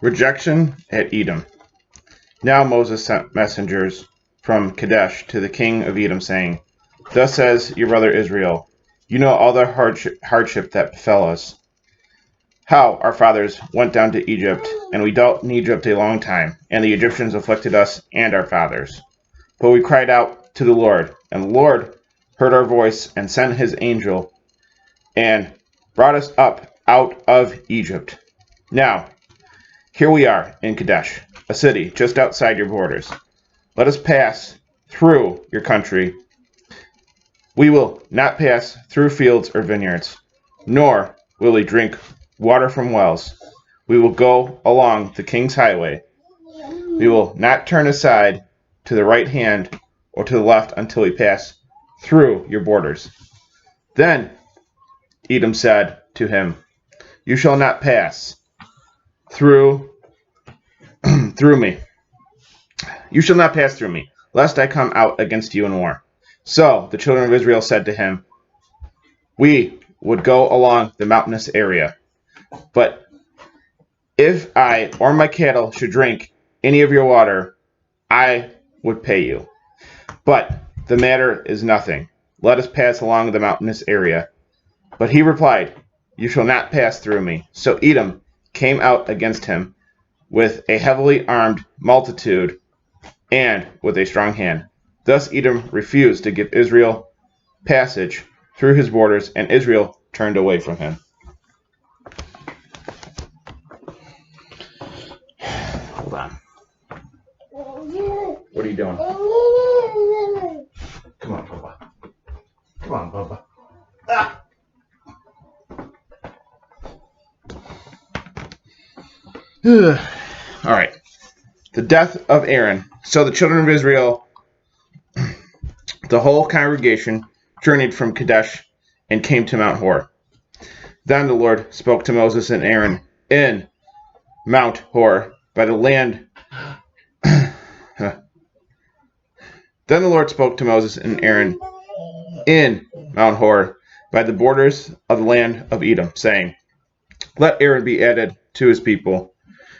Rejection at Edom. Now Moses sent messengers from Kadesh to the king of Edom, saying, Thus says your brother Israel, you know all the hardship that befell us, how our fathers went down to Egypt, and we dwelt in Egypt a long time, and the Egyptians afflicted us and our fathers. But we cried out to the Lord, and the Lord heard our voice and sent his angel and brought us up out of Egypt. Now, here we are in Kadesh, a city just outside your borders. Let us pass through your country. We will not pass through fields or vineyards, nor will we drink water from wells. We will go along the king's highway. We will not turn aside to the right hand or to the left until we pass through your borders. Then Edom said to him, You shall not pass through me. You shall not pass through me, lest I come out against you in war. So the children of Israel said to him, We would go along the mountainous area, but if I or my cattle should drink any of your water, I would pay you. But the matter is nothing. Let us pass along the mountainous area. But he replied, You shall not pass through me. So Edom came out against him with a heavily armed multitude and with a strong hand. Thus Edom refused to give Israel passage through his borders, and Israel turned away from him. Hold on. What are you doing? Come on, Bubba. Come on, Bubba. Ah! All right. The death of Aaron. So the children of Israel, the whole congregation, journeyed from Kadesh and came to Mount Hor. Then the Lord spoke to Moses and Aaron in Mount Hor by the land. Then the Lord spoke to Moses and Aaron in Mount Hor by the borders of the land of Edom, saying, Let Aaron be added to his people,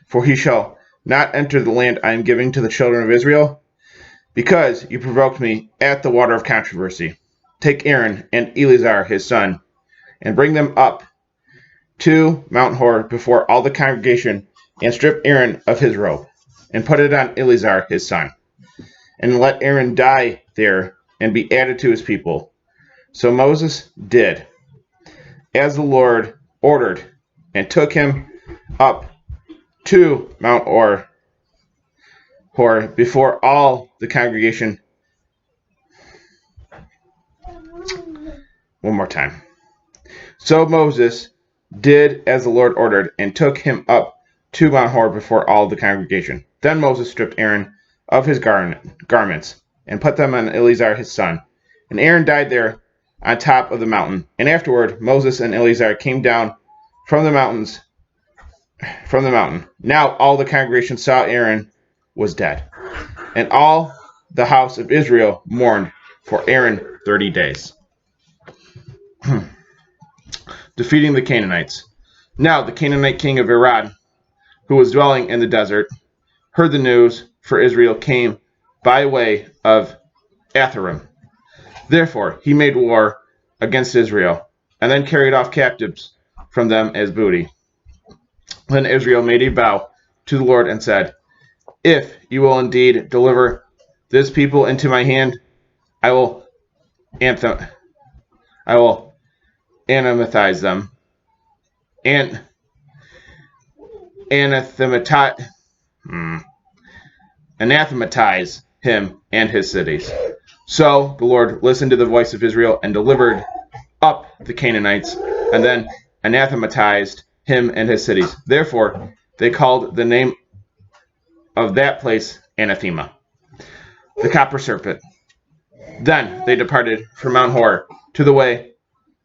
for he shall not enter the land I am giving to the children of Israel, because you provoked me at the water of controversy. Take Aaron and Eleazar his son, and bring them up to Mount Hor before all the congregation, and strip Aaron of his robe, and put it on Eleazar his son. And let Aaron die there, and be added to his people. So Moses did, as the Lord ordered, and took him up to Mount Hor before all the congregation. One more time. So Moses did as the Lord ordered, and took him up to Mount Hor before all the congregation. Then Moses stripped Aaron of his garments, and put them on Eleazar his son. And Aaron died there on top of the mountain. And afterward Moses and Eleazar came down from the mountain. Now all the congregation saw Aaron was dead. And all the house of Israel mourned for Aaron 30 days. Defeating the Canaanites. Now the Canaanite king of Arad, who was dwelling in the desert, heard the news, for Israel came by way of Atharim. Therefore he made war against Israel, and then carried off captives from them as booty. Then Israel made a vow to the Lord and said, If you will indeed deliver this people into my hand, I will anathematize them, and anathematize him and his cities. So the Lord listened to the voice of Israel and delivered up the Canaanites, and then anathematized him and his cities. Therefore they called the name of that place Anathema, the copper serpent. Then they departed from Mount Hor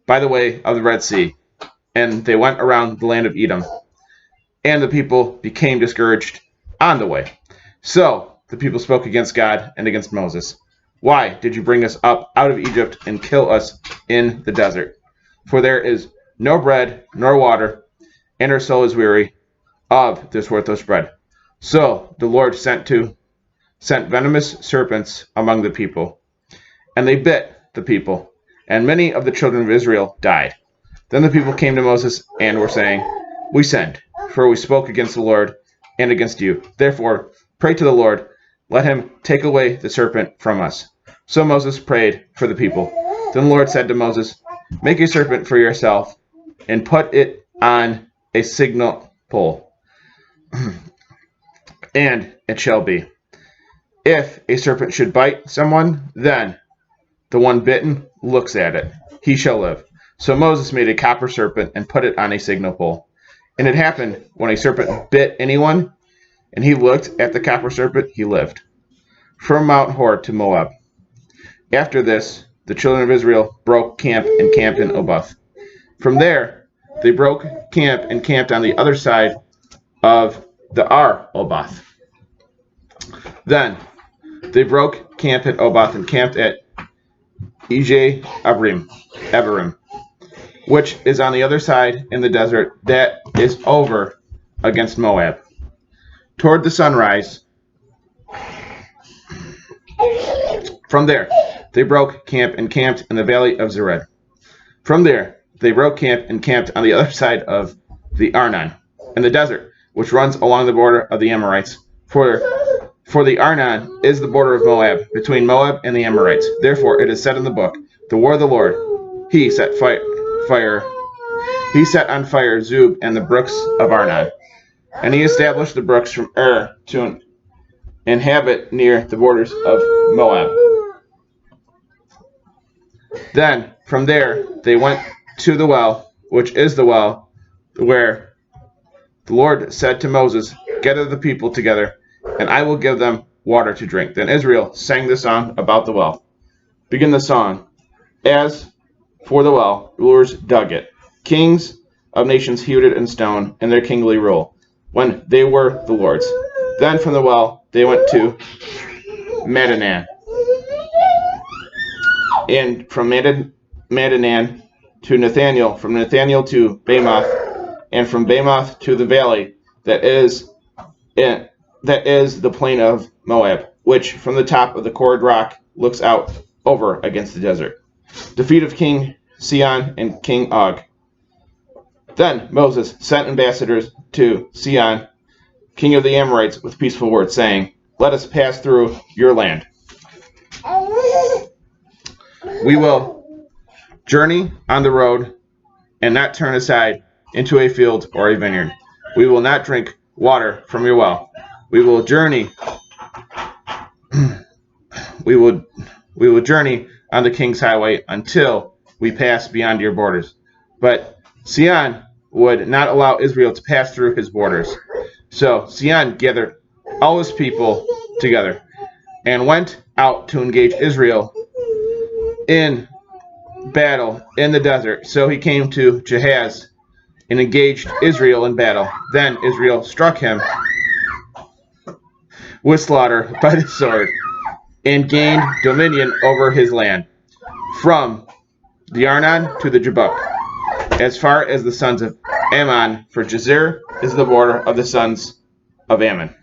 by the way of the Red Sea, and they went around the land of Edom, and the people became discouraged on the way. So the people spoke against God and against Moses. Why did you bring us up out of Egypt and kill us in the desert? For there is no bread nor water, and our soul is weary of this worthless bread. So the Lord sent venomous serpents among the people, and they bit the people, and many of the children of Israel died. Then the people came to Moses and were saying, We sinned, for we spoke against the Lord and against you. Therefore, pray to the Lord, let him take away the serpent from us. So Moses prayed for the people. Then the Lord said to Moses, Make a serpent for yourself, and put it on a signal pole. And it shall be, if a serpent should bite someone, then the one bitten looks at it, he shall live. So Moses made a copper serpent and put it on a signal pole. And it happened, when a serpent bit anyone, and he looked at the copper serpent, he lived. From Mount Hor to Moab. After this, the children of Israel broke camp and camped in Oboth. From there, they broke camp and camped on the other side of the Oboth. Then they broke camp at Oboth and camped at Eberim, which is on the other side in the desert that is over against Moab. Toward the sunrise, from there they broke camp and camped in the valley of Zered. From there they broke camp and camped on the other side of the Arnon, in the desert, which runs along the border of the Amorites. For the Arnon is the border of Moab, between Moab and the Amorites. Therefore it is said in the book, The war of the Lord, he set on fire Zub and the brooks of Arnon. And he established the brooks from to inhabit near the borders of Moab. Then from there they went to the well, which is the well where the Lord said to Moses, Gather the people together, and I will give them water to drink. Then Israel sang the song about the well. Begin the song. As for the well, rulers dug it. Kings of nations hewed it in stone in their kingly rule, when they were the Lord's. Then from the well they went to Madanan, and from Madanan to Nathaniel, from Nathaniel to Bamoth, and from Bamoth to the valley that is the plain of Moab, which from the top of the Cord rock looks out over against the desert. Defeat of King Sihon and King Og. Then Moses sent ambassadors to Sihon, king of the Amorites, with peaceful words, saying, Let us pass through your land. We will journey on the road and not turn aside into a field or a vineyard. We will not drink water from your well. We will journey we will journey on the king's highway until we pass beyond your borders. But Sihon would not allow Israel to pass through his borders. So Sihon gathered all his people together and went out to engage Israel in battle in the desert. So he came to Jahaz and engaged Israel in battle. Then Israel struck him with slaughter by the sword and gained dominion over his land from the Arnon to the Jabbok, as far as the sons of Ammon, for Jazer is the border of the sons of Ammon.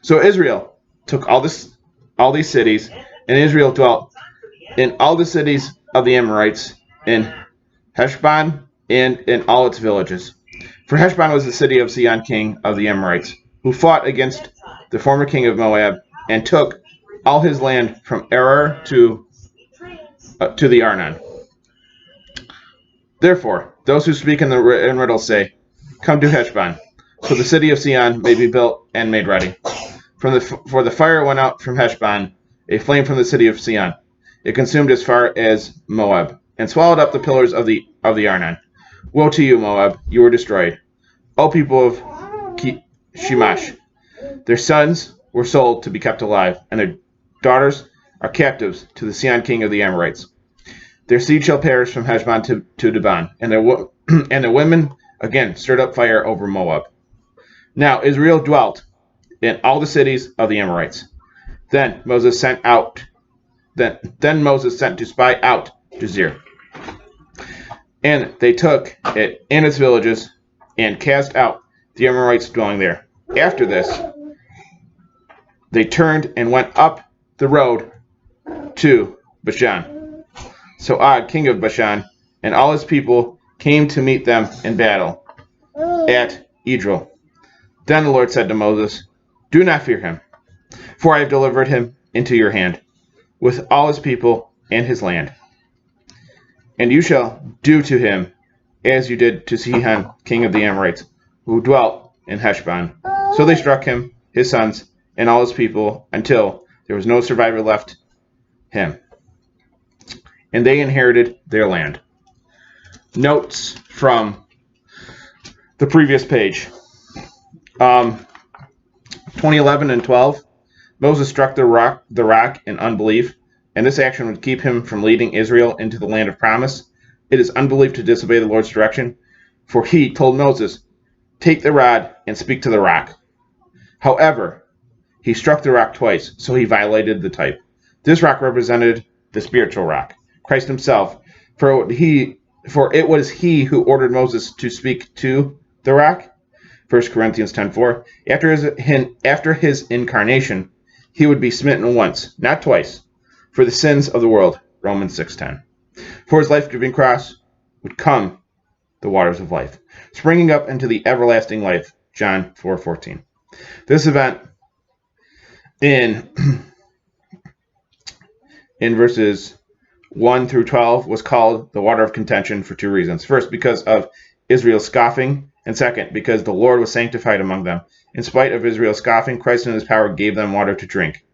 So Israel took all these cities, and Israel dwelt in all the cities of the Amorites, in Heshbon and in all its villages. For Heshbon was the city of Sihon, king of the Amorites, who fought against the former king of Moab, and took all his land from Arar to the Arnon. Therefore, those who speak in riddles say, Come to Heshbon, so the city of Sihon may be built and made ready. For the fire went out from Heshbon, a flame from the city of Sihon. It consumed as far as Moab, and swallowed up the pillars of the Arnon. Woe to you, Moab, you were destroyed. O people of Shemash, their sons were sold to be kept alive, and their daughters are captives to the Sihon king of the Amorites. Their seed shall perish from Heshbon to Dibon, and their women again stirred up fire over Moab. Now Israel dwelt in all the cities of the Amorites. Then Moses sent out Then Moses sent to spy out Jazer. And they took it and its villages and cast out the Amorites dwelling there. After this, they turned and went up the road to Bashan. So Og, king of Bashan, and all his people came to meet them in battle at Edrei. Then the Lord said to Moses, "Do not fear him, for I have delivered him into your hand, with all his people and his land. And you shall do to him as you did to Sihon, king of the Amorites, who dwelt in Heshbon." So they struck him, his sons, and all his people, until there was no survivor left him. And they inherited their land. Notes from the previous page. 2011 and 12, Moses struck the rock in unbelief, and this action would keep him from leading Israel into the land of promise. It is unbelief to disobey the Lord's direction, for he told Moses, "Take the rod and speak to the rock." However, he struck the rock twice, so he violated the type. This rock represented the spiritual rock, Christ himself, for it was he who ordered Moses to speak to the rock. 1 Corinthians 10:4. After his incarnation, he would be smitten once, not twice, for the sins of the world. Romans 6:10. For his life-giving cross would come the waters of life, springing up into the everlasting life. John 4:14. This event in verses 1 through 12 was called the water of contention for two reasons. First, because of Israel's scoffing, and second, because the Lord was sanctified among them. In spite of Israel's scoffing, Christ in his power gave them water to drink.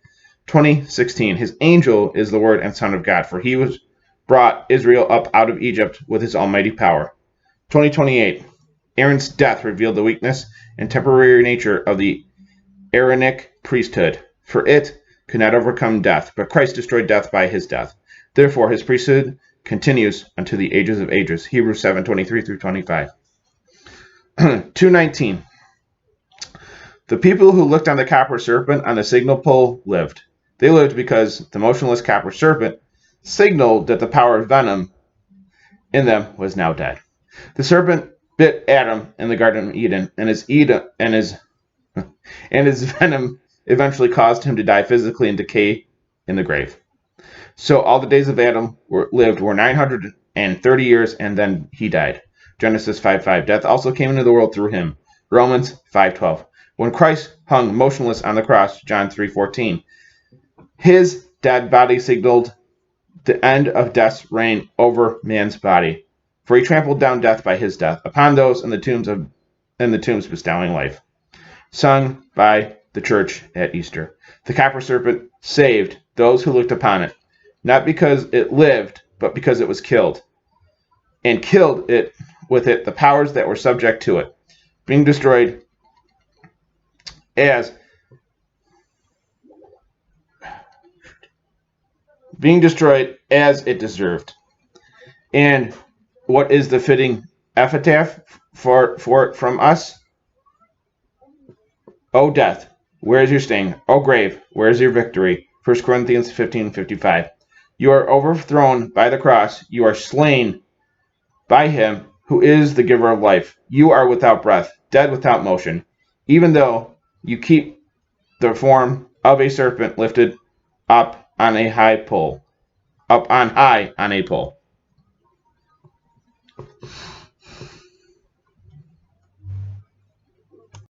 20:16. His angel is the Word and Son of God, for he was brought Israel up out of Egypt with his almighty power. 20:28. Aaron's death revealed the weakness and temporary nature of the Aaronic priesthood, for it could not overcome death, but Christ destroyed death by his death. Therefore, his priesthood continues unto the ages of ages. Hebrews 7:23 through 25. 2:19. The people who looked on the copper serpent on the signal pole lived. They lived because the motionless copper serpent signaled that the power of venom in them was now dead. The serpent bit Adam in the Garden of Eden, and his venom eventually caused him to die physically and decay in the grave. So all the days of Adam lived were 930 years, and then he died. Genesis 5:5. Death also came into the world through him. Romans 5:12. When Christ hung motionless on the cross, John 3:14, his dead body signaled the end of death's reign over man's body, for he trampled down death by his death upon those in the tombs bestowing life. Sung by the church at Easter. The copper serpent saved those who looked upon it, not because it lived, but because it was killed, and killed it with it the powers that were subject to it, being destroyed as it deserved. And what is the fitting epitaph for it from us? O death, where is your sting? O grave, where is your victory? 1 Corinthians 15:55. You are overthrown by the cross. You are slain by him who is the giver of life. You are without breath, dead without motion, even though you keep the form of a serpent lifted up on a high pole.